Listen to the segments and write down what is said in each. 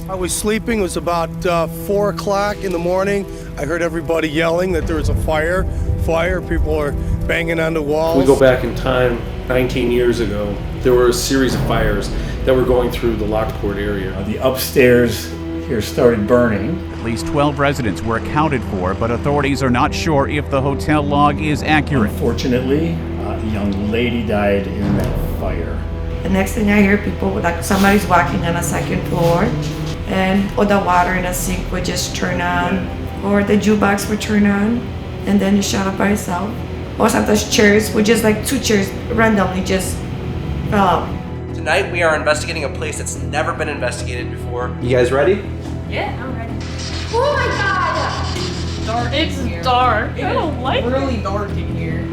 I was sleeping. It was about 4 o'clock in the morning. I heard everybody yelling that there was a fire. People are banging on the walls. We go back in time 19 years ago. There were a series of fires that were going through the Lockport area. The upstairs here started burning. At least 12 residents were accounted for, but authorities are not sure if the hotel log is accurate. Unfortunately, a young lady died in that fire. The next thing I hear, people like somebody's walking on a second floor, and or the water in the sink would just turn on, or the jukebox would turn on, and then it shut up by itself. Or sometimes chairs would just like 2 chairs randomly just fell out. Tonight we are investigating a place that's never been investigated before. You guys ready? Yeah, I'm ready. Oh my god! Dark. It's dark. I don't like it. It's really dark in here. Did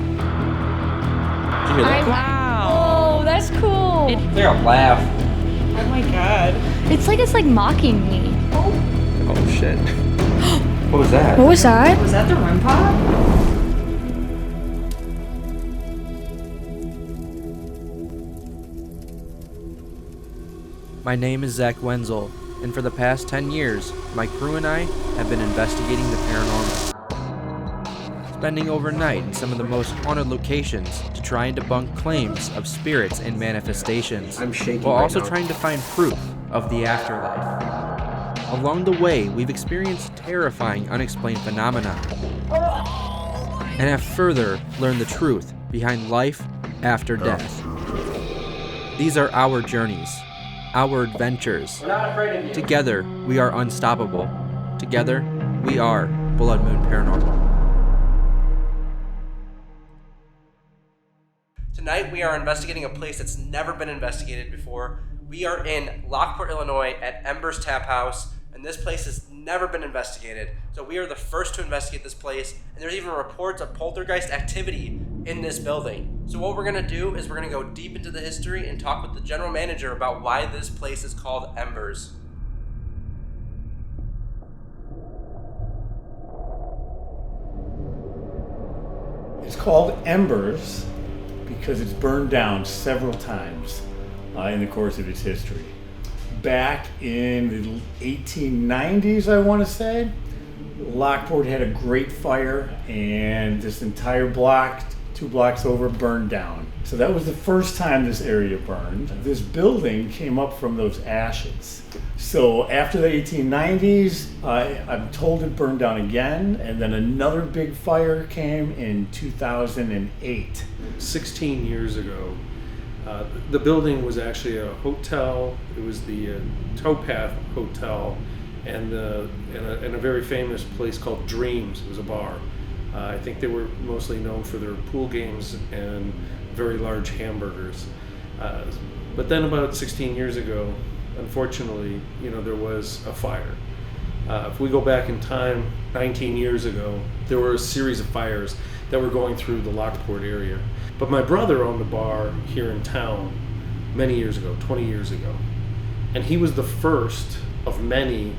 you hear that? Wow. Oh, that's cool. They're gonna laugh. Oh my god. It's like mocking me. Oh shit. What was that? What was that? Was that the REM pod? My name is Zach Wenzel, and for the past 10 years, my crew and I have been investigating the paranormal. Spending overnight in some of the most haunted locations to try and debunk claims of spirits and manifestations, while also trying to find proof of the afterlife. Along the way, we've experienced terrifying unexplained phenomena, and have further learned the truth behind life after death. These are our journeys. Our adventures. Together, we are unstoppable. Together, we are Blood Moon Paranormal. Tonight we are investigating a place that's never been investigated before. We are in Lockport, Illinois at Embers Tap House, and this place has never been investigated. So we are the first to investigate this place, and there's even reports of poltergeist activity in this building. So what we're gonna do is we're gonna go deep into the history and talk with the general manager about why this place is called Embers. It's called Embers because it's burned down several times in the course of its history. Back in the 1890s, I want to say, Lockport had a great fire, and this entire block, 2 blocks over, burned down. So that was the first time this area burned. This building came up from those ashes. So after the 1890s, I'm told it burned down again, and then another big fire came in 2008. 16 years ago, the building was actually a hotel. It was the Towpath Hotel, and a very famous place called Dreams. It was a bar. I think they were mostly known for their pool games and very large hamburgers. But then about 16 years ago, unfortunately, there was a fire. If we go back in time 19 years ago, there were a series of fires that were going through the Lockport area. But my brother owned a bar here in town many years ago, 20 years ago. And he was the first of many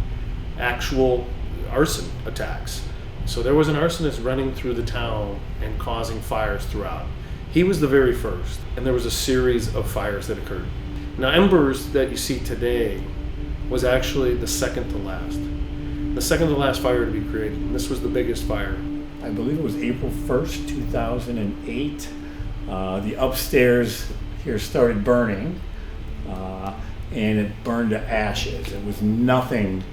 actual arson attacks. So there was an arsonist running through the town and causing fires throughout. He was the very first, and there was a series of fires that occurred. Now, Embers that you see today was actually the second to last. The second to last fire to be created, and this was the biggest fire. I believe it was April 1st, 2008. The upstairs here started burning, and it burned to ashes. It was nothing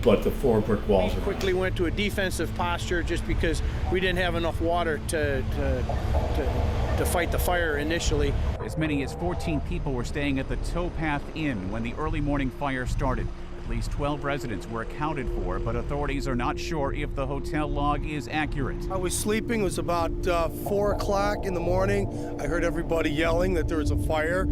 but the 4 brick walls. We quickly went to a defensive posture just because we didn't have enough water to fight the fire initially. As many as 14 people were staying at the Towpath Inn when the early morning fire started. At least 12 residents were accounted for, but authorities are not sure if the hotel log is accurate. I was sleeping. It was about 4 o'clock in the morning. I heard everybody yelling that there was a fire.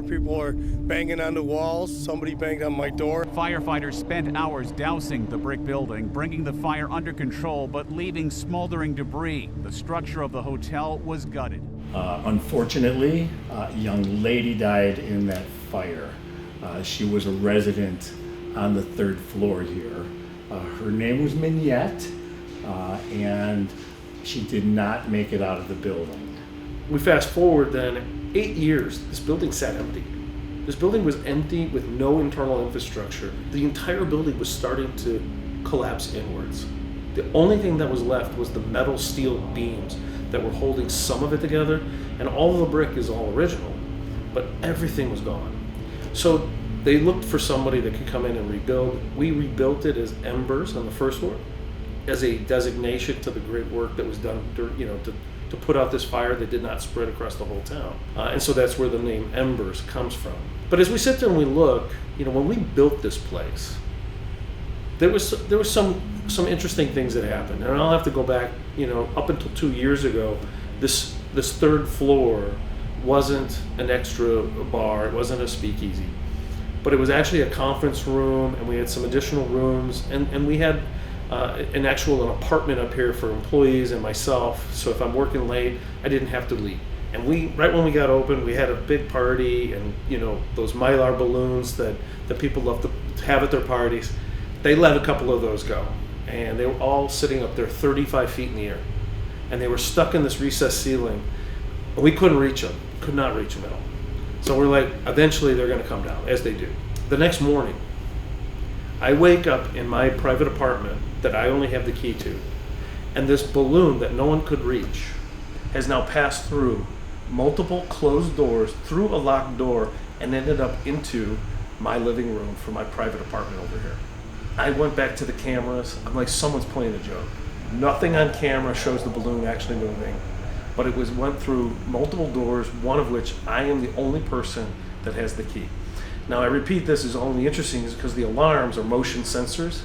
People are banging on the walls. Somebody banged on my door. Firefighters spent hours dousing the brick building, bringing the fire under control, but leaving smoldering debris. The structure of the hotel was gutted. Unfortunately, a young lady died in that fire. She was a resident on the 3rd floor here. Her name was Mininni, and she did not make it out of the building. We fast forward then 8 years, this building sat empty. This building was empty with no internal infrastructure. The entire building was starting to collapse inwards. The only thing that was left was the metal steel beams that were holding some of it together, and all of the brick is all original, but everything was gone. So they looked for somebody that could come in and rebuild. We rebuilt it as Embers on the first floor, as a designation to the great work that was done, to put out this fire that did not spread across the whole town. And so that's where the name Embers comes from. But as we sit there and we look, when we built this place, there was some interesting things that happened. And I'll have to go back, up until 2 years ago, this third floor wasn't an extra bar, it wasn't a speakeasy, but it was actually a conference room, and we had some additional rooms, and we had an apartment up here for employees and myself, so if I'm working late, I didn't have to leave. And right when we got open, we had a big party, and those Mylar balloons that people love to have at their parties, they let a couple of those go. And they were all sitting up there 35 feet in the air. And they were stuck in this recessed ceiling. We couldn't reach them, could not reach them at all. So we're like, eventually they're gonna come down, as they do. The next morning, I wake up in my private apartment that I only have the key to, and this balloon that no one could reach has now passed through multiple closed doors, through a locked door, and ended up into my living room for my private apartment over here. I went back to the cameras. I'm like, someone's playing a joke. Nothing on camera shows the balloon actually moving, but it went through multiple doors, one of which I am the only person that has the key. Now I repeat, this is only interesting is because the alarms are motion sensors.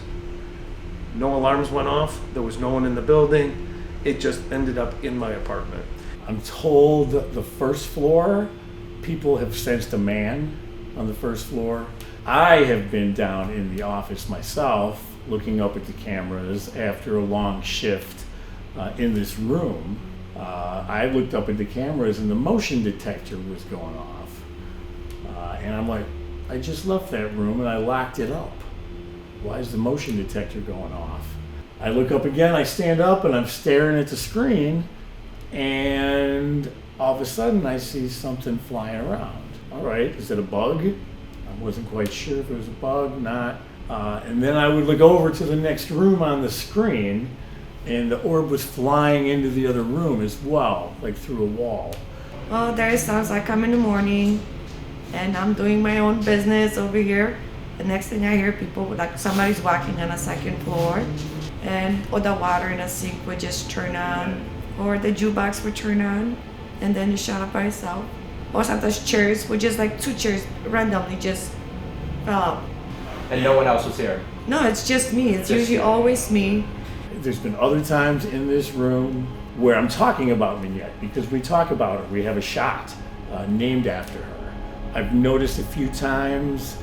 No alarms went off. There was no one in the building. It just ended up in my apartment. I'm told the first floor, people have sensed a man on the first floor. I have been down in the office myself, looking up at the cameras after a long shift in this room. I looked up at the cameras and the motion detector was going off. And I'm like, I just left that room and I locked it up. Why is the motion detector going off? I look up again, I stand up and I'm staring at the screen, and all of a sudden I see something flying around. All right, is it a bug? I wasn't quite sure if it was a bug, not. And then I would look over to the next room on the screen, and the orb was flying into the other room as well, like through a wall. Well, there sounds like I'm in the morning, and I'm doing my own business over here. The next thing I hear, people, like somebody's walking on a second floor, or the water in a sink would just turn on, or the jukebox would turn on, and then you shut up by itself. Or sometimes chairs would just, like 2 chairs randomly just fell out. And no one else was here? No, it's just me. It's usually always me. There's been other times in this room where I'm talking about Mininni, because we talk about her. We have a shot named after her. I've noticed a few times,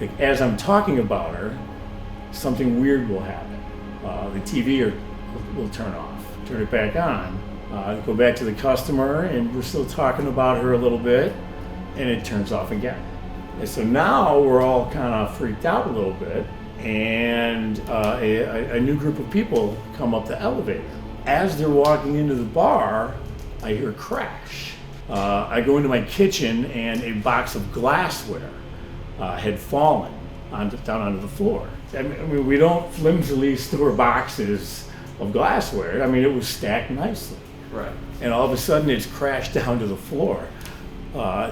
like, as I'm talking about her, something weird will happen. The TV will turn off, turn it back on. Go back to the customer, and we're still talking about her a little bit, and it turns off again. And so now we're all kind of freaked out a little bit, and a new group of people come up the elevator. As they're walking into the bar, I hear a crash. I go into my kitchen, and a box of glassware had fallen down onto the floor. I mean, we don't flimsily store boxes of glassware. I mean, it was stacked nicely. Right. And all of a sudden it's crashed down to the floor.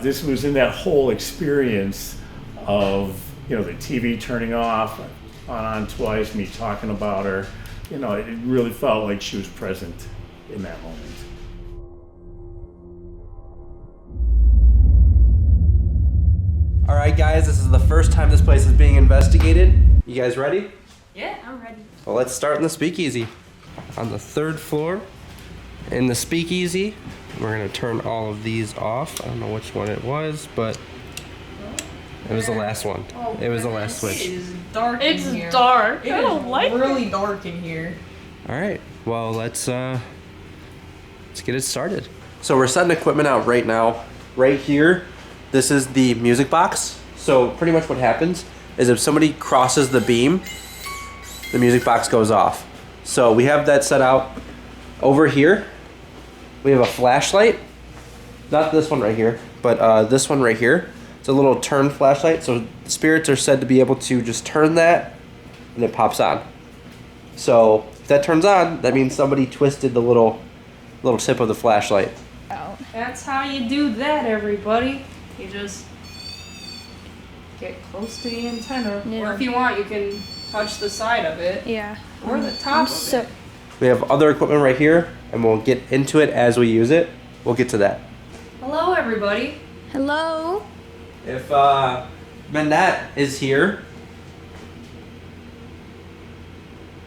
This was in that whole experience of, the TV turning off, on twice, me talking about her. It really felt like she was present in that moment. All right, guys, this is the first time this place is being investigated. You guys ready? Yeah, I'm ready. Well, let's start in the Speakeasy. On the 3rd floor, in the Speakeasy, we're gonna turn all of these off. I don't know which one it was, but it was the last one. Oh, it was the last switch. It is dark in here. It's dark. I don't like it. It's really dark in here. All right, well, let's get it started. So we're setting equipment out right now. Right here, this is the music box. So pretty much what happens is if somebody crosses the beam, the music box goes off. So we have that set out. Over here, we have a flashlight. Not this one right here, but this one right here. It's a little turn flashlight, so spirits are said to be able to just turn that, and it pops on. So if that turns on, that means somebody twisted the little tip of the flashlight. That's how you do that, everybody. You just get close to the antenna. Yeah. Or if you want, you can touch the side of it. Yeah. Or the top of it. We have other equipment right here, and we'll get into it as we use it. We'll get to that. Hello, everybody. Hello. If Manette is here,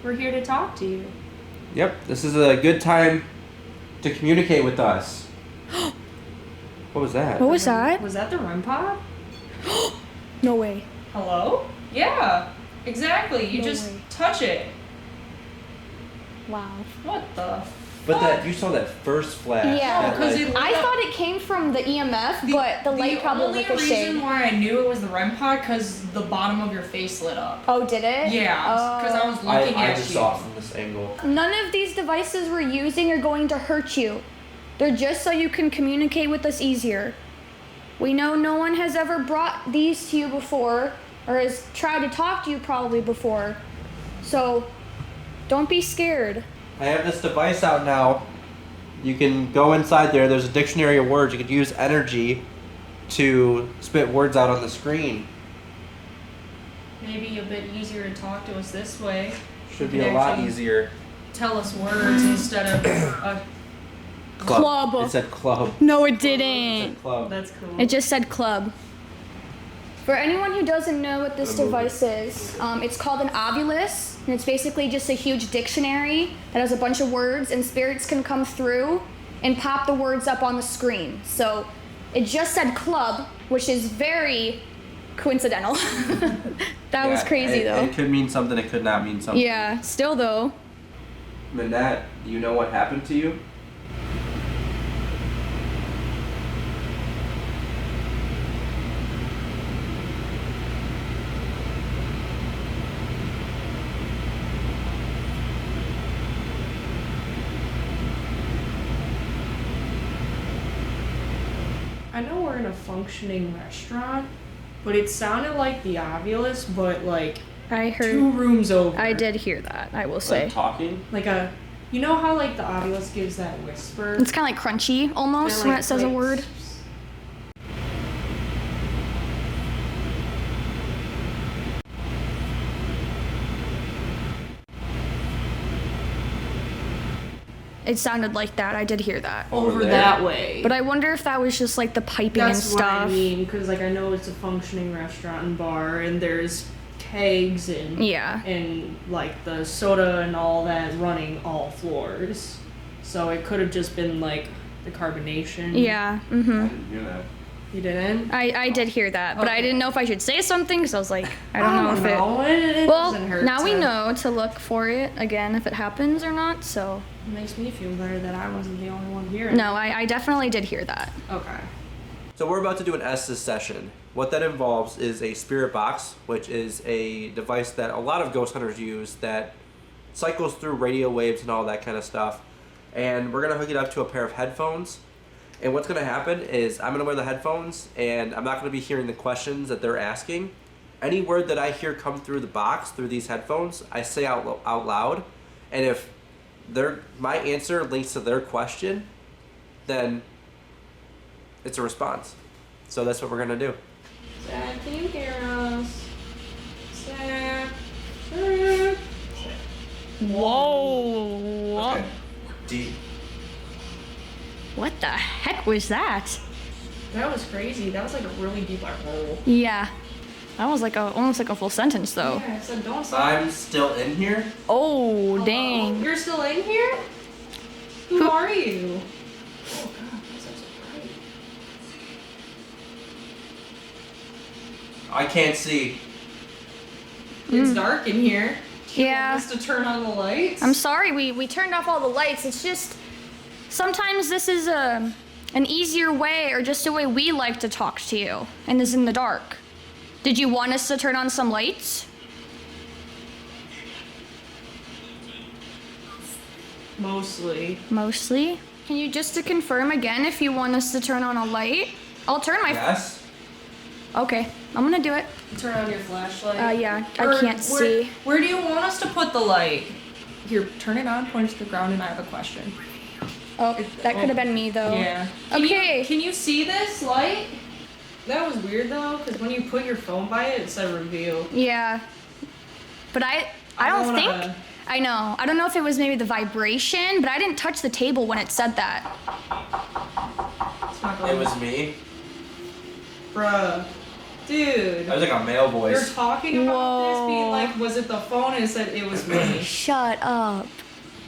We're here to talk to you. yep, this is a good time to communicate with us. What was that? What was that? Was that the REM pod? No way. Hello? Yeah, exactly. You No just way. touch it. Wow. What the? But that you saw that first flash. Yeah, that, because like- it I thought it came from the EMF, but the light probably only ricocheted. reason why I knew it was the REM pod because the bottom of your face lit up. Oh, did it? Yeah, because I was looking I at just you. saw it from this angle. None of these devices we're using are going to hurt you. They're just so you can communicate with us easier. We know no one has ever brought these to you before, or has tried to talk to you probably before. So, don't be scared. I have this device out now. You can go inside there. There's a dictionary of words. You could use energy to spit words out on the screen. Maybe a bit easier to talk to us this way. Should You be can a lot actually easier. Tell us words instead of Club. It said club. No, it It didn't. said club. That's cool. It just said club. For anyone who doesn't know what this device is, it's called an ovulus, and it's basically just a huge dictionary that has a bunch of words, and spirits can come through and pop the words up on the screen. So it just said club, which is very coincidental. That was crazy, though. It could mean something. It could not mean something. Yeah, still though. Manette, do you know what happened to you? I know we're in a functioning restaurant, but it sounded like the Ovulus, but like I heard. 2 rooms over. I did hear that, I will say. Like talking? Like a, you know how like the Ovulus gives that whisper? It's kind of like crunchy almost Kinda when it says a like- word. It sounded like that. I did hear that. over there? that way. But I wonder if that was just like the piping That's and what stuff. I mean, because like I know it's a functioning restaurant and bar, and there's kegs and Yeah. and like the soda and all that running all floors. So it could have just been like the carbonation. Yeah. I didn't hear that. You didn't? I did hear that, but I Okay. didn't know if I should say something because I was like, I don't know if it. know. It Well, doesn't hurt now we to- know to look for it again if it happens or not. So It makes me feel better that I wasn't the only one hearing. no, I definitely did hear that. Okay. So we're about to do an Estes session. What that involves is a spirit box, which is a device that a lot of ghost hunters use that cycles through radio waves and all that kind of stuff. And we're gonna hook it up to a pair of headphones. And what's gonna happen is I'm gonna wear the headphones and I'm not gonna be hearing the questions that they're asking. Any word that I hear come through the box, through these headphones, I say out loud. And if my answer links to their question, then it's a response. So that's what we're gonna do. Zach, can you hear us? Zach. Zach. Whoa! Okay. Deep. What the heck was that? That was crazy. That was like a really deep like roll. Yeah, that was like almost like a full sentence though. Yeah, I said don't stop. I'm still in here. Oh dang! You're still in here? Who are you? Oh god, that's so bright. I can't see. It's dark in here. Yeah. Want us to turn on the lights? I'm sorry, we turned off all the lights. It's just sometimes this is an easier way or just a way we like to talk to you and is in the dark. Did you want us to turn on some lights? Mostly. Mostly. Can you just to confirm again if you want us to turn on a light? I'll turn my Yes. Okay, I'm gonna do it. Turn on your flashlight. Yeah, I can't see. Where do you want us to put the light? Here, turn it on, point it to the ground, and I have a question. Oh, that could have been me though. Yeah. Can you see this light? That was weird though, because when you put your phone by it, it said reveal. Yeah. But I don't think. I know. I don't know if it was maybe the vibration, but I didn't touch the table when it said that. It was me. Bruh. Dude. I was like a male voice. You're talking about this being like, was it the phone? And it said it was me. Shut up.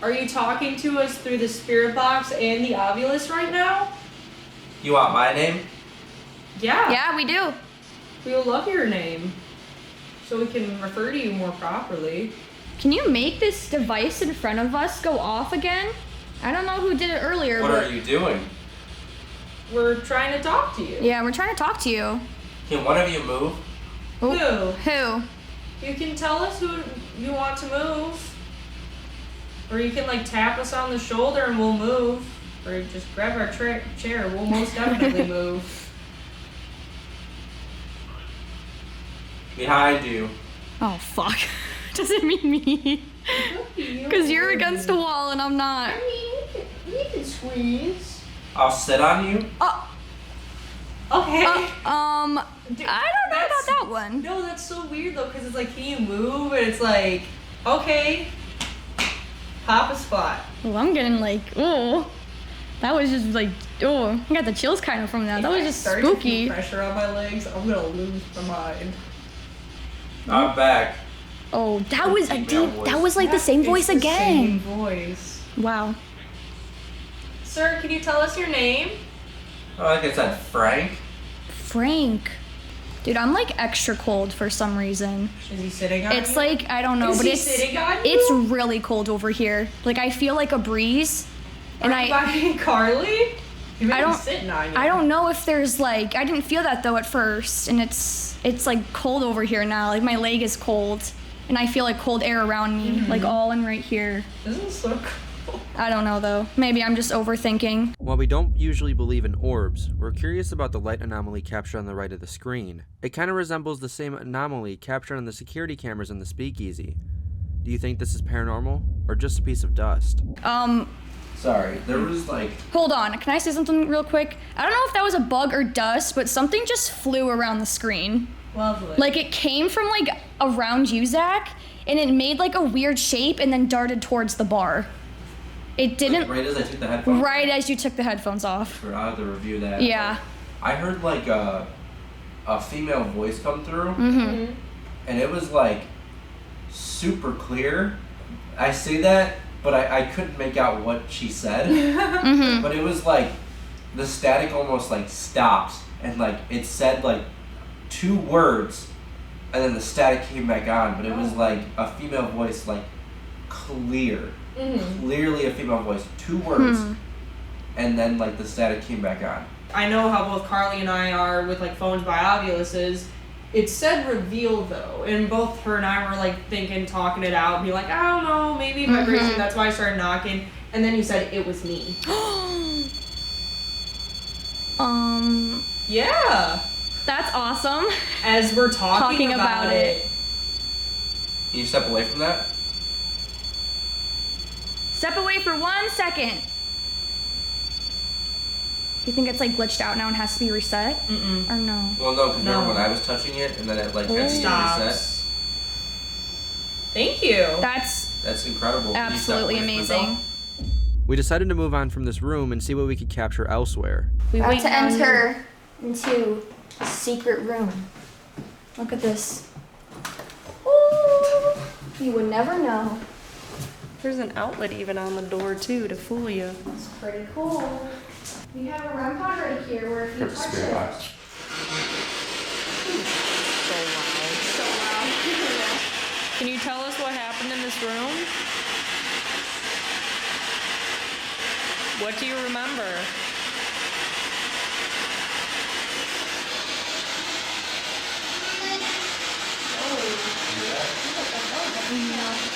Are you talking to us through the spirit box and the Ovilus right now? You want my name? Yeah. Yeah, we do. We will love your name. So we can refer to you more properly. Can you make this device in front of us go off again? I don't know who did it earlier. What are you doing? We're trying to talk to you. Yeah, we're trying to talk to you. Can one of you move? Who? You can tell us who you want to move. Or you can like tap us on the shoulder and we'll move. Or just grab our chair. We'll most definitely move. Behind you. Oh, fuck. Does it mean me? Because you're against the wall and I'm not. I mean, we can squeeze. I'll sit on you. Okay. I don't know about that one. No, that's so weird though, because it's like, can you move? And it's like, okay, pop a spot. Oh, I'm getting like, oh, that was just like, oh, I got the chills kind of from that. That was just Start to spooky. feel pressure on my legs. I'm gonna lose my mind. I'm back. Oh, that was that was like the same voice again. Same voice. Wow. Sir, can you tell us your name? Oh, like I said, Frank. Frank. Dude, I'm like extra cold for some reason. Is he sitting on you? It's like, I don't know, Is but he sitting on you? it's really cold over here. Like I feel like a breeze. And Are you behind Carly? You might be sitting on you. I don't know if there's like, I didn't feel that though at first, and it's like cold over here now. Like my leg is cold, and I feel like cold air around me, like all in right here. This is so cool. I don't know though. Maybe I'm just overthinking. While we don't usually believe in orbs, we're curious about the light anomaly captured on the right of the screen. It kind of resembles the same anomaly captured on the security cameras in the Speakeasy. Do you think this is paranormal, or just a piece of dust? Sorry, there was like... Hold on, can I say something real quick? I don't know if that was a bug or dust, but something just flew around the screen. Lovely. Like it came from like around you, Zach, and it made like a weird shape and then darted towards the bar. It didn't... Like, right as I took the headphones off? Right as you took the headphones off. I'll have to review that. Yeah. I heard like a female voice come through, Mm-hmm. and it was like super clear. I say that, but I couldn't make out what she said. Mm-hmm. But it was like the static almost like stopped, and like it said like 2 words, and then the static came back on. But it was like a female voice, like clear, clearly a female voice, 2 words, and then like the static came back on. I know how both Carly and I are with like phones by Ovuluses. It said reveal though, and both her and I were like thinking, talking it out, be like, I don't know, maybe vibration. That's why I started knocking, and then you said it was me. Yeah. That's awesome. As we're talking about it. Can you step away from that? Step away for 1 second. Do you think it's like glitched out now and has to be reset? Or no? Well, no, because remember when I was touching it, and then it like had to get reset. Thank you. That's incredible. Can you step Absolutely away from amazing. yourself? We decided to move on from this room and see what we could capture elsewhere. We want to enter into a secret room. Look at this. Ooh, you would never know. There's an outlet even on the door too to fool you. It's pretty cool. We have a REM pod right here where if you touch it. So loud. Can you tell us what happened in this room? What do you remember?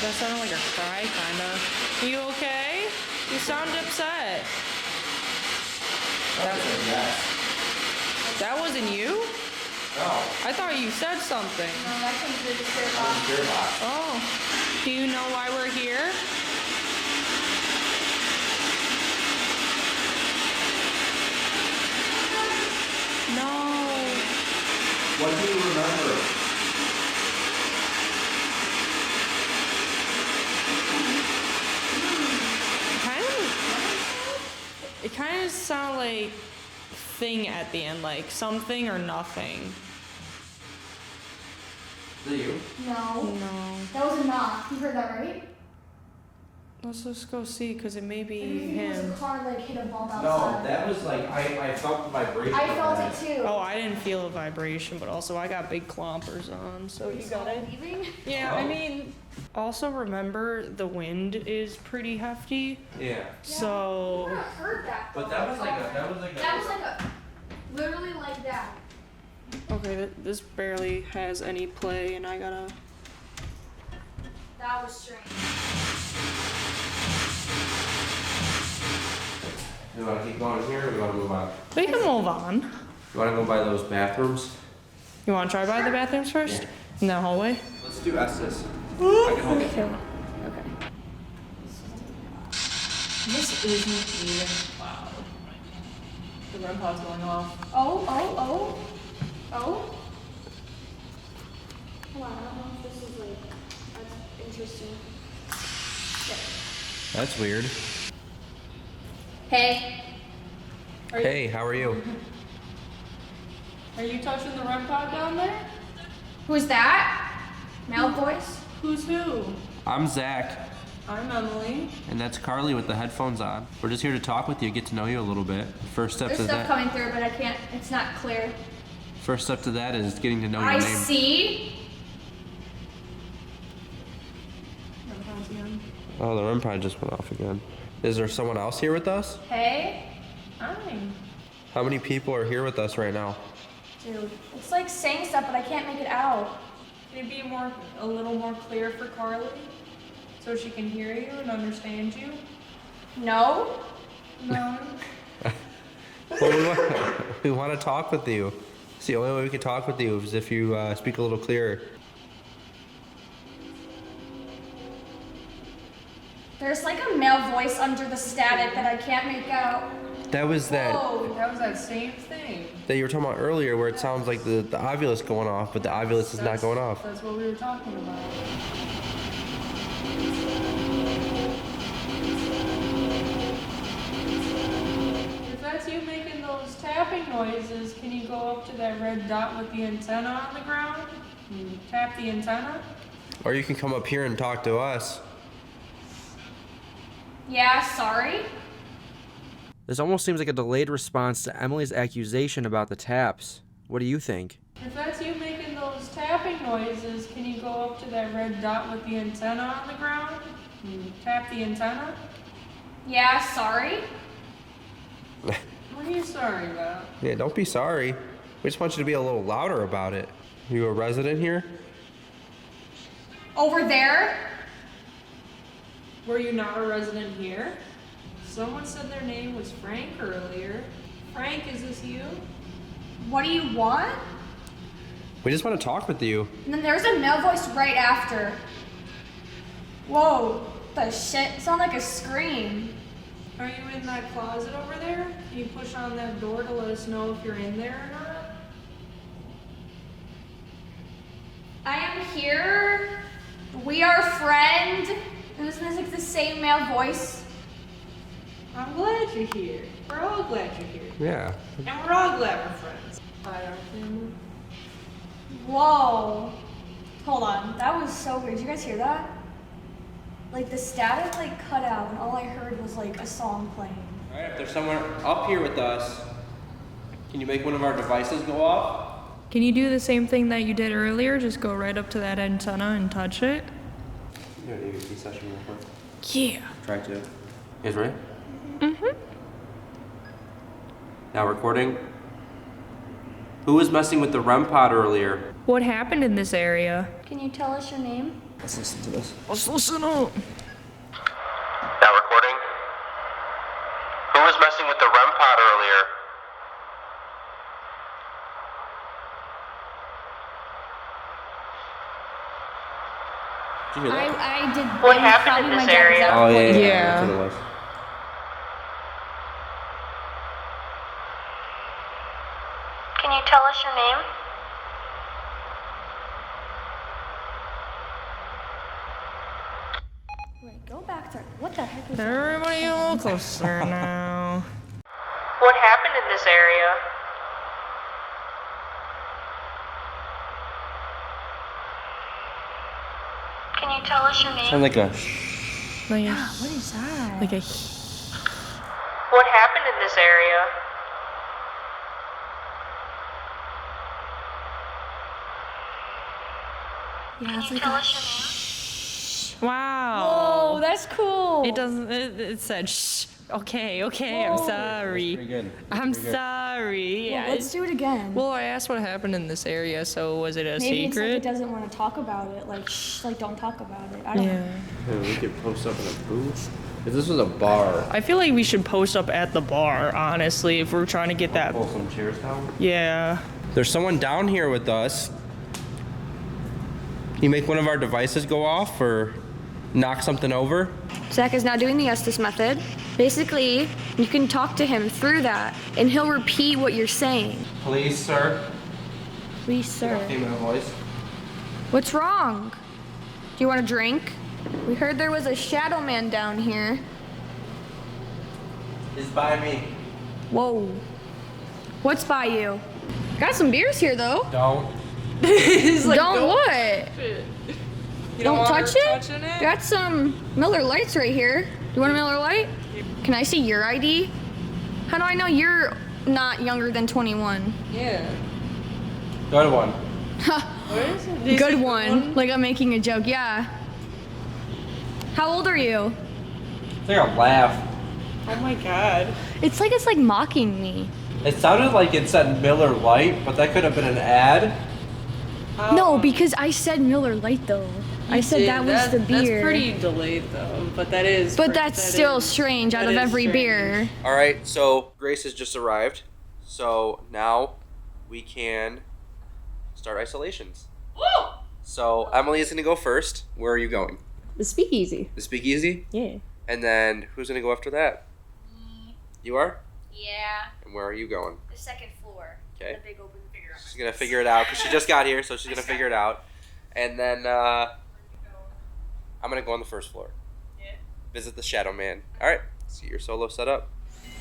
That sounded like a cry, kinda. You okay? You sound upset. That wasn't you? I thought you said something. No, that came through the spirit box. Oh. Do you know why we're here? No. What do you remember? It kind of sounded like thing at the end, like something or nothing. Is that you? No. No. That was a knock. You heard that, right? Let's just go see, because it may be Maybe it was him. a car like hit a bump No, outside. that was like, I felt the vibration. I of felt that. it too. Oh, I didn't feel a vibration, but also I got big clompers on, so you got it. Leaving? Yeah, I mean, also remember the wind is pretty hefty, Yeah. so. I heard that. But that was like a, That was like a, literally like that. Okay, this barely has any play, and I gotta. That was strange. You want to keep going here or you want to move on? We can move on. You want to go by those bathrooms? You want to try by the bathrooms first? In that hallway? Let's do S's. I can hold it. Okay. This isn't even loud. The REM pod's going off. Oh. Hold on, I don't know if this is like, that's interesting. That's weird. Hey. Hey, how are you? Are you touching the REM pod down there? Who's that? Male voice? Who's who? I'm Zach, I'm Emily. and that's Carly with the headphones on. We're just here to talk with you, get to know you a little bit. First step There's to stuff that. coming through, but I can't, it's not clear. First step to that is getting to know your I name. see. REM pod's again. Oh, the REM pod just went off again. Is there someone else here with us? Hey. Hi. How many people are here with us right now? Dude, it's like saying stuff, but I can't make it out. Can it be a little more clear for Carly? So she can hear you and understand you? No? No. Well, we want to talk with you. It's the only way we can talk with you is if you speak a little clearer. There's like a male voice under the static that I can't make out. That was that That was that same thing. that you were talking about earlier where it sounds like the ovulus going off, but the ovulus is not going off. That's what we were talking about. If that's you making those tapping noises, can you go up to that red dot with the antenna on the ground and tap the antenna? Or you can come up here and talk to us. Yeah, sorry. This almost seems like a delayed response to Emily's accusation about the taps. What do you think? If that's you making those tapping noises, can you go up to that red dot with the antenna on the ground and tap the antenna? Yeah, sorry. What are you sorry about? Yeah, don't be sorry. We just want you to be a little louder about it. You a resident here? Over there? Were you not a resident here? Someone said their name was Frank earlier. Frank, is this you? What do you want? We just want to talk with you. And then there's a male voice right after. Whoa, the shit. It sounded like a scream. Are you in that closet over there? Can you push on that door to let us know if you're in there or not? I am here. We are friends. And this is like the same male voice. I'm glad you're here. We're all glad you're here. Yeah. And we're all glad we're friends. Hi, our family. Whoa. Hold on. That was so weird. Did you guys hear that? Like the static like cut out and all I heard was like a song playing. Alright, if there's someone up here with us, can you make one of our devices go off? Can you do the same thing that you did earlier? Just go right up to that antenna and touch it? Do an ABC session real quick. Yeah. Try to. You guys ready? Mm-hmm. Now recording. Who was messing with the REM pod earlier? What happened in this area? Can you tell us your name? Let's listen to this. Let's listen up. Now recording. Who was messing with the REM pod earlier? Did you hear that? I did. What it was happened probably in my this dad was area? out Oh yeah, playing. Yeah. That's what it was. Can you tell us your name? Wait, go back to what the heck was that? Everybody a little closer now. What happened in this area? Can you tell us your name? Sounds like a. What is that? Like a. What happened in this area? Yeah, it's Can you like tell a. us your name? Wow. Oh, that's cool. It doesn't. It said shh. Okay. I'm sorry. Pretty good. I'm sorry. Well, let's do it again. Well, I asked what happened in this area, so was it a Maybe it's like secret? it doesn't want to talk about it. Like, shh, like don't talk about it. I don't know. Yeah, we could post up in a booth. If this was a bar, I feel like we should post up at the bar, honestly, if we're trying to get that. pull some chairs down. Yeah. There's someone down here with us. You make one of our devices go off or knock something over? Zach is now doing the Estes method. Basically, you can talk to him through that, and he'll repeat what you're saying. Please, sir. Please, sir. Female voice. What's wrong? Do you want a drink? We heard there was a shadow man down here. He's by me. Whoa. What's by you? Got some beers here, though. Don't. He's like, Don't what? You Don't want touch her it? touching it? Got some Miller Lights right here. You want a Miller Light? Can I see your ID? How do I know you're not younger than 21? Yeah. Good one. What is it? Good one. Like I'm making a joke. Yeah. How old are you? I think I'll laugh. Oh my god. It's like mocking me. It sounded like it said Miller Lite, but that could have been an ad. No, because I said Miller Light though. I said that was the beer. That's pretty delayed though, but that is. But that's still strange out of every beer. All right, so Grace has just arrived. So now we can start isolations. So Emily is going to go first. Where are you going? The Speakeasy. The Speakeasy? Yeah. And then who's going to go after that? You are? Yeah. And where are you going? The second floor. Okay. The big open figure. She's going to figure it out because she just got here, so she's going to figure it out. And then I'm going to go on the first floor. Yeah. Visit the Shadow Man. All right. Let's get your solo set up.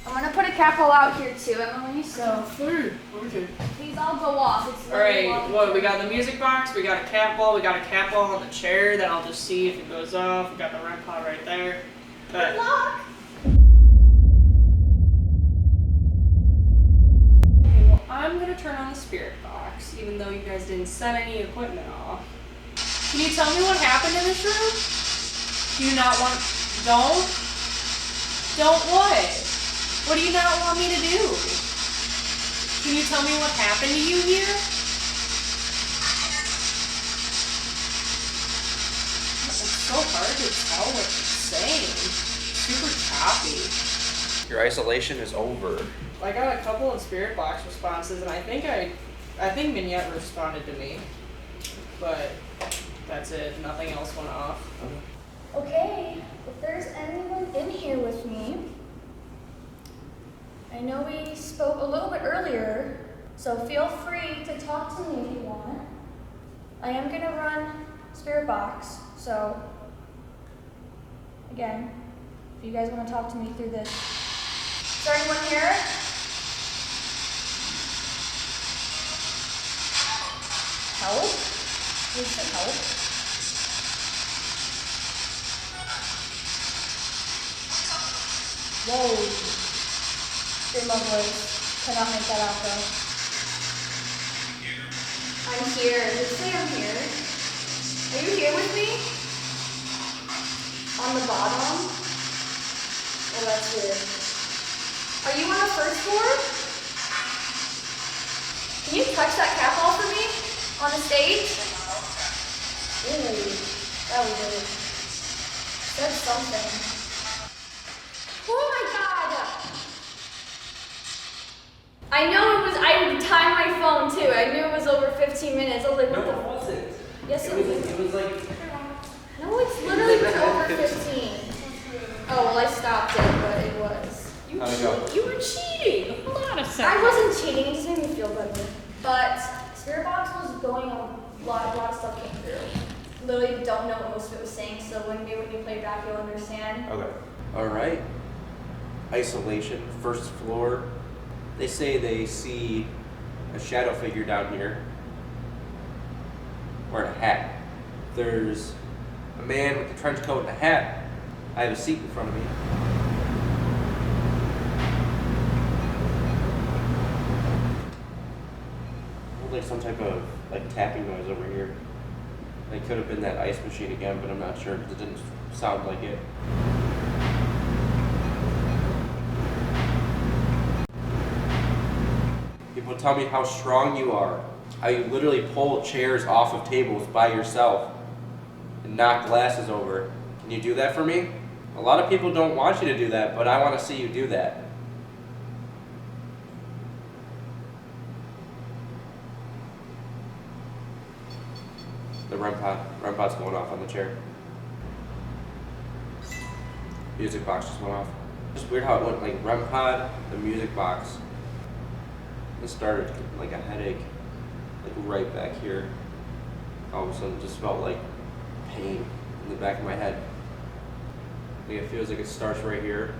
I'm gonna put a capo out here too, Emily. So please all go off. It's All right. What we got? The music box. We got a cat ball. We got a cat ball on the chair that I'll just see if it goes off. We got the REM pod right there. But Lock. okay, well, I'm gonna turn on the spirit box, even though you guys didn't set any equipment off. Can you tell me what happened in this room? Do you not want? Don't what? What do you not want me to do? Can you tell me what happened to you here? It's so hard to tell what you're saying. Super choppy. Your isolation is over. I got a couple of spirit box responses, and I think Mignette responded to me, but that's it. Nothing else went off. Okay, if there's anyone in here with me, I know we spoke a little bit earlier, so feel free to talk to me if you want. I am gonna run spirit box, so again, if you guys want to talk to me through this. Is there anyone here? Help? Please say help. Whoa. Scream of voice. Cannot make that out though. I'm here. Just say I'm here. Are you here with me? On the bottom? Oh, that's weird. Are you on the first floor? Can you touch that cat ball for me? On the stage? Ooh, that was good. Said something. Oh my god! I know it was, I timed my phone too. I knew it was over 15 minutes. I was like, what the? No, it wasn't. Yes, it was. It was like No, it's literally over 15. Oh, well, I stopped it, but it was. You were cheating. Hold on a second. I wasn't cheating, it just made me feel better. But Spirit Box was going on, a lot of stuff came through. Literally don't know what most of it was saying, so when you play back, you'll understand. Okay. All right. Isolation, first floor. They say they see a shadow figure down here. Wearing a hat. There's a man with a trench coat and a hat. I have a seat in front of me. Like some type of like tapping noise over here. It could have been that ice machine again, but I'm not sure because it didn't sound like it. People tell me how strong you are. How you literally pull chairs off of tables by yourself and knock glasses over. Can you do that for me? A lot of people don't want you to do that, but I want to see you do that. The REM pod's going off on the chair. Music box just went off. It's weird how it went like REM pod, the music box. It started like a headache, like right back here. All of a sudden it just felt like pain in the back of my head. Like it feels like it starts right here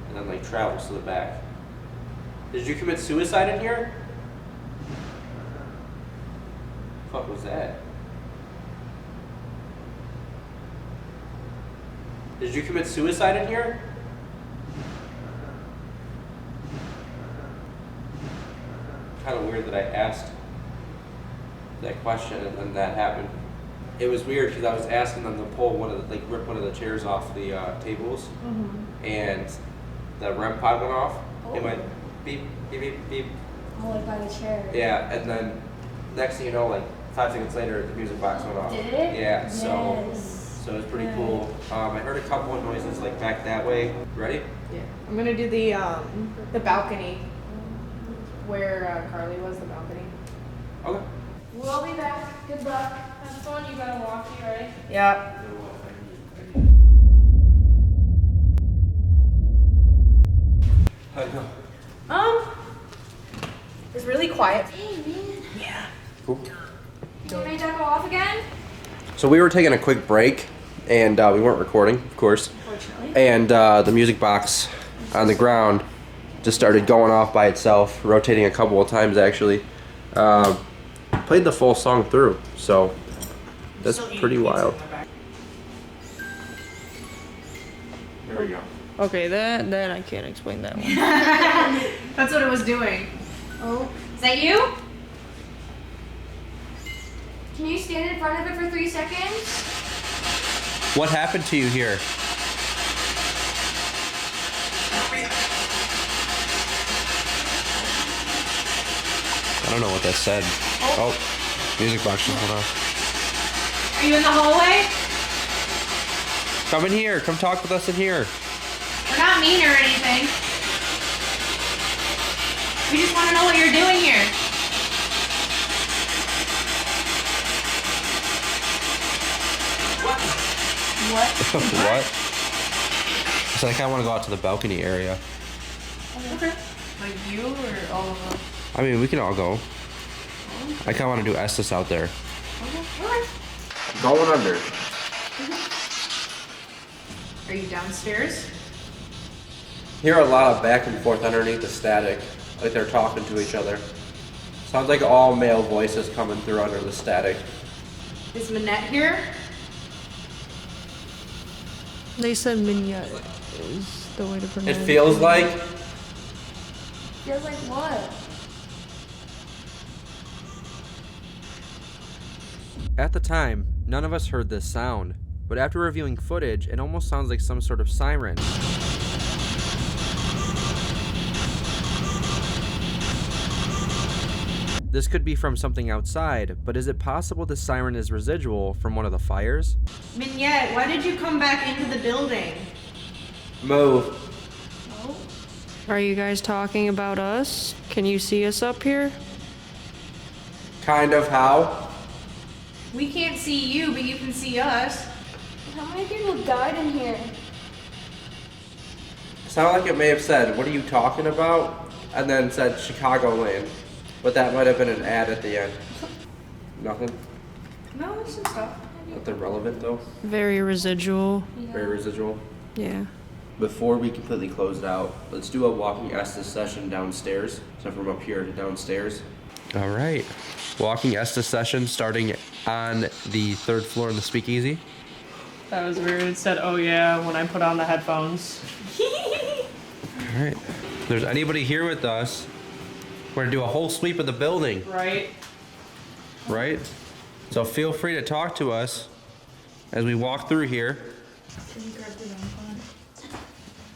and then like travels to the back. Did you commit suicide in here? What the fuck was that? Did you commit suicide in here? Kind of weird that I asked that question and then that happened. It was weird because I was asking them to pull rip one of the chairs off the tables, and the REM pod went off. Oh. It went beep, beep, beep, beep. Oh, like by the chair. Yeah, and then next thing you know, like 5 seconds later, the music box went off. Did it? Yeah, Yes. So it was pretty cool. I heard a couple of noises like back that way. Ready? Yeah. I'm gonna do the balcony where Carly was, the balcony. Okay. We'll be back. Good luck. Have fun. You gotta walk here, right? Yeah. I know. It's really quiet. Hey, man. Yeah. Cool. You want me to go off again? So we were taking a quick break, and we weren't recording, of course. Unfortunately. And the music box on the ground just started going off by itself, rotating a couple of times actually. Played the full song through, so that's pretty wild. There we go. Okay, then I can't explain that one. That's what it was doing. Oh, is that you? Can you stand in front of it for 3 seconds? What happened to you here? I don't know what that said. Oh, music box just went off. Are you in the hallway? Come in here. Come talk with us in here. We're not mean or anything. We just want to know what you're doing here. What? What? So I kind of want to go out to the balcony area. Okay. Like you or all of us? I mean, we can all go. I kind of want to do Estes out there. Okay. Going under. Are you downstairs? Hear a lot of back and forth underneath the static, like they're talking to each other. Sounds like all male voices coming through under the static. Is Minette here? They said Minette is the way to pronounce it. It feels like. Feels like what? At the time, none of us heard this sound, but after reviewing footage, it almost sounds like some sort of siren. This could be from something outside, but is it possible the siren is residual from one of the fires? Minette, why did you come back into the building? Move. Are you guys talking about us? Can you see us up here? Kind of how? We can't see you, but you can see us. How many people died in here? Sounded like it may have said, "What are you talking about?" and then said Chicagoland. But that might have been an ad at the end. Nothing? No, there's some stuff. Nothing relevant though? Very residual. Very residual. Yeah. Before we completely close it out, let's do a walking Estes session downstairs. So from up here to downstairs. All right. Walking Estes session starting on the 3rd floor of the Speakeasy. That was weird. It said, "Oh yeah," when I put on the headphones. All right. If there's anybody here with us, we're gonna do a whole sweep of the building, Right? right? So feel free to talk to us as we walk through here.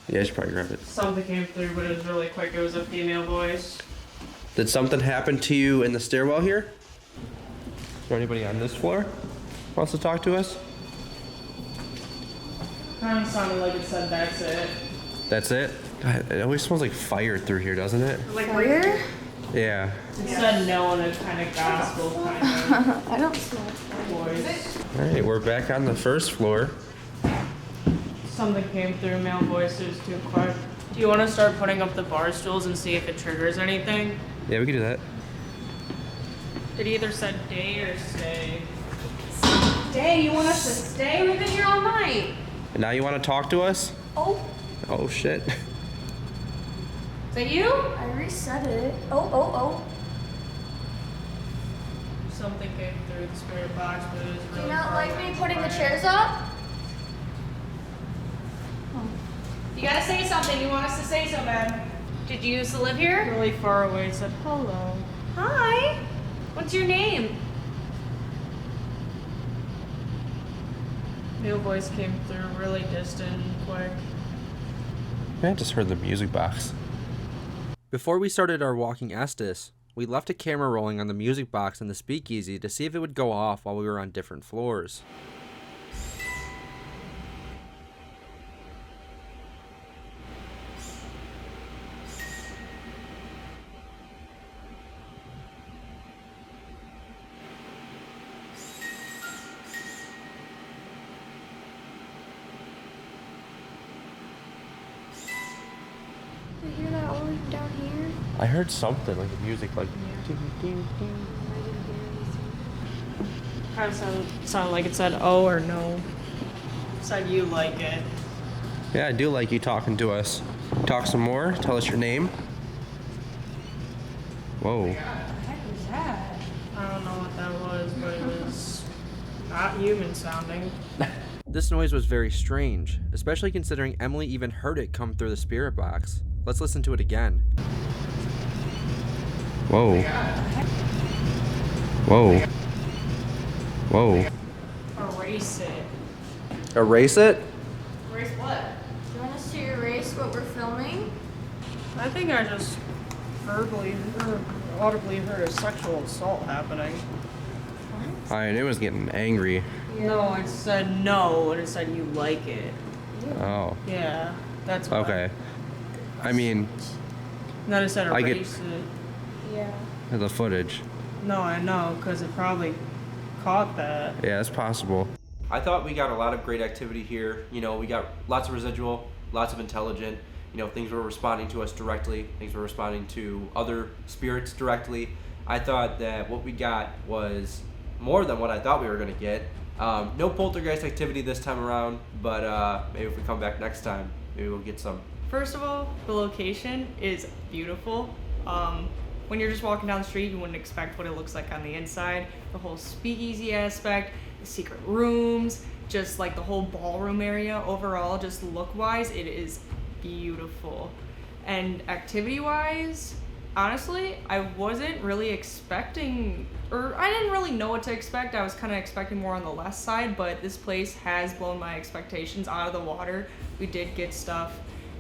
Yeah, I should probably grab it. Something came through, but it was really quick. It was a female voice. Did something happen to you in the stairwell here? Is there anybody on this floor who wants to talk to us? Kind of sounded like it said, "That's it." That's it? God, it always smells like fire through here, doesn't it? Like Where? Yeah. It said no in a kind of gospel kind of I don't smell. voice. All right, we're back on the 1st floor. Something came through, male voice. It was too quick. Do you want to start putting up the bar stools and see if it triggers anything? Yeah, we can do that. It either said day or stay. Stay? You want us to stay? We've been here all night. And now you want to talk to us? Oh, Oh, shit. Is that you? I reset it. Oh. Something came through the spirit box, but it was Do really you not far like away me from putting the my chairs end. up? You gotta say something. You want us to say so bad. Did you used to live here? Really far away. It said hello. Hi. What's your name? New voice came through, really distant and quick. I just heard the music box. Before we started our walking Estes, we left a camera rolling on the music box in the Speakeasy to see if it would go off while we were on different floors. You hear that all the way down here? I heard something, like the music, like ding, ding, ding. Kind of sounded like it said oh or no. It said you like it. Yeah, I do like you talking to us. Talk some more. Tell us your name. Whoa. What the heck was that? I don't know what that was, but it was not human sounding. This noise was very strange, especially considering Emily even heard it come through the spirit box. Let's listen to it again. Whoa. Whoa. Whoa. Erase it. Erase it? Erase what? Do you want us to erase what we're filming? I think I just audibly heard a sexual assault happening. I mean, it was getting angry. No, it said no, and it said you like it. Oh. Yeah, that's why. Okay. I mean, And then it said I get- erase it. Yeah. the footage. No, I know, because it probably caught that. Yeah, it's possible. I thought we got a lot of great activity here. You know, we got lots of residual, lots of intelligent. You know, things were responding to us directly. Things were responding to other spirits directly. I thought that what we got was more than what I thought we were going to get. No poltergeist activity this time around, but maybe if we come back next time, maybe we'll get some. First of all, the location is beautiful. When you're just walking down the street, you wouldn't expect what it looks like on the inside. The whole speakeasy aspect, the secret rooms, just like the whole ballroom area overall, just look-wise, it is beautiful. And activity-wise, honestly, I wasn't really expecting, or I didn't really know what to expect. I was kind of expecting more on the less side, but this place has blown my expectations out of the water. We did get stuff,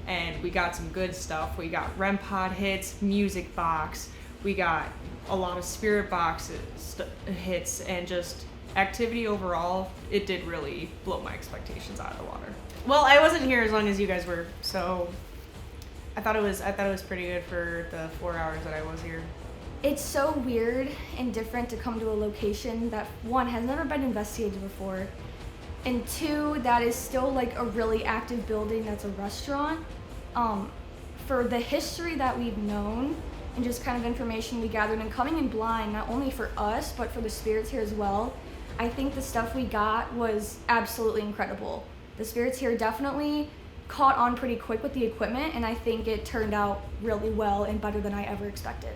and we got some good stuff. We got REM pod hits, music box, we got a lot of spirit boxes hits, and just activity overall. It did really blow my expectations out of the water. Well, I wasn't here as long as you guys were, so I thought it was pretty good for the 4 hours that I was here. It's so weird and different to come to a location that, one, has never been investigated before, and 2, that is still like a really active building that's a restaurant. For the history that we've known and just kind of information we gathered and coming in blind, not only for us, but for the spirits here as well, I think the stuff we got was absolutely incredible. The spirits here definitely caught on pretty quick with the equipment, and I think it turned out really well and better than I ever expected.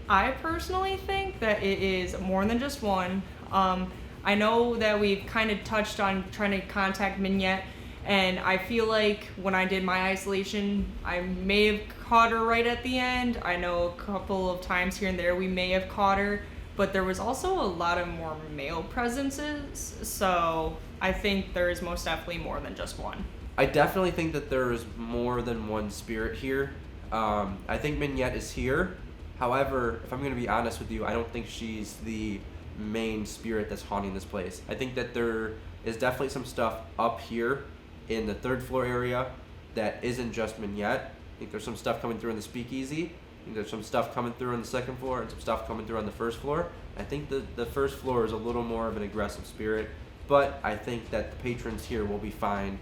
I personally think that it is more than just one. I know that we've kind of touched on trying to contact Mininni, and I feel like when I did my isolation, I may have caught her right at the end. I know a couple of times here and there we may have caught her, but there was also a lot of more male presences, so I think there is most definitely more than just one. I definitely think that there is more than one spirit here. I think Mininni is here. However, if I'm going to be honest with you, I don't think she's the main spirit that's haunting this place. I think that there is definitely some stuff up here in the 3rd floor area that isn't just Mininni. I think there's some stuff coming through in the Speakeasy. I think there's some stuff coming through on the 2nd floor and some stuff coming through on the 1st floor. I think the 1st floor is a little more of an aggressive spirit, but I think that the patrons here will be fine,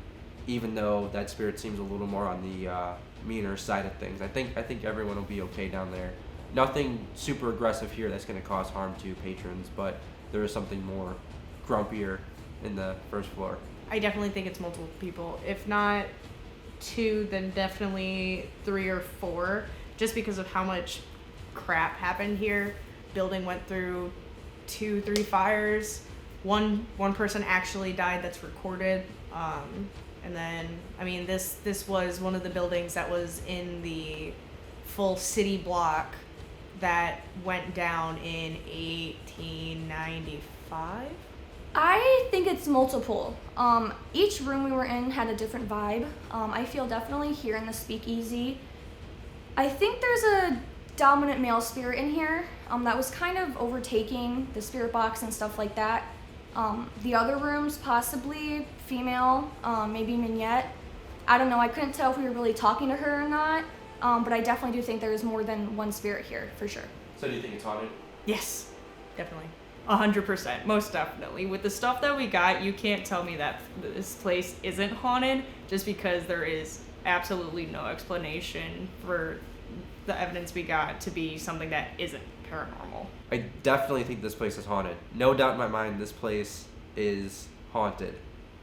even though that spirit seems a little more on the meaner side of things. I think everyone will be okay down there. Nothing super aggressive here that's going to cause harm to patrons, but there is something more grumpier in the 1st floor. I definitely think it's multiple people. If not 2, then definitely 3 or 4, just because of how much crap happened here. Building went through 2, 3 fires. One person actually died that's recorded. And then, I mean, this was one of the buildings that was in the full city block that went down in 1895. I think it's multiple. Each room we were in had a different vibe. I feel definitely here in the Speakeasy, I think there's a dominant male spirit in here that was kind of overtaking the spirit box and stuff like that. The other rooms, possibly female, maybe Mininni. I don't know, I couldn't tell if we were really talking to her or not, but I definitely do think there is more than one spirit here, for sure. So do you think it's haunted? Yes, definitely. 100%, most definitely. With the stuff that we got, you can't tell me that this place isn't haunted just because there is absolutely no explanation for the evidence we got to be something that isn't paranormal. I definitely think this place is haunted. No doubt in my mind, this place is haunted.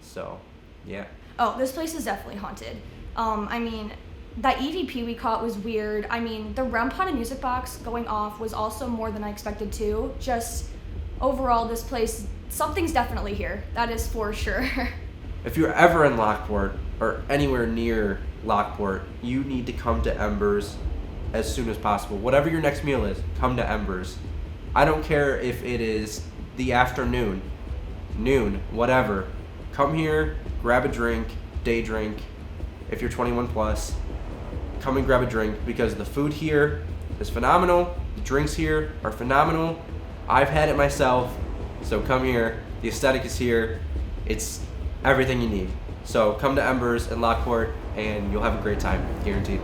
So, yeah. Oh, this place is definitely haunted. I mean, that EVP we caught was weird. I mean, the REM pod and music box going off was also more than I expected too. Just overall, this place, something's definitely here. That is for sure. If you're ever in Lockport or anywhere near Lockport, you need to come to Embers as soon as possible. Whatever your next meal is, come to Embers. I don't care if it is the afternoon, noon, whatever. Come here, grab a drink, day drink. If you're 21 plus, come and grab a drink because the food here is phenomenal. The drinks here are phenomenal. I've had it myself, so come here. The aesthetic is here. It's everything you need. So come to Embers in Lockport and you'll have a great time, guaranteed.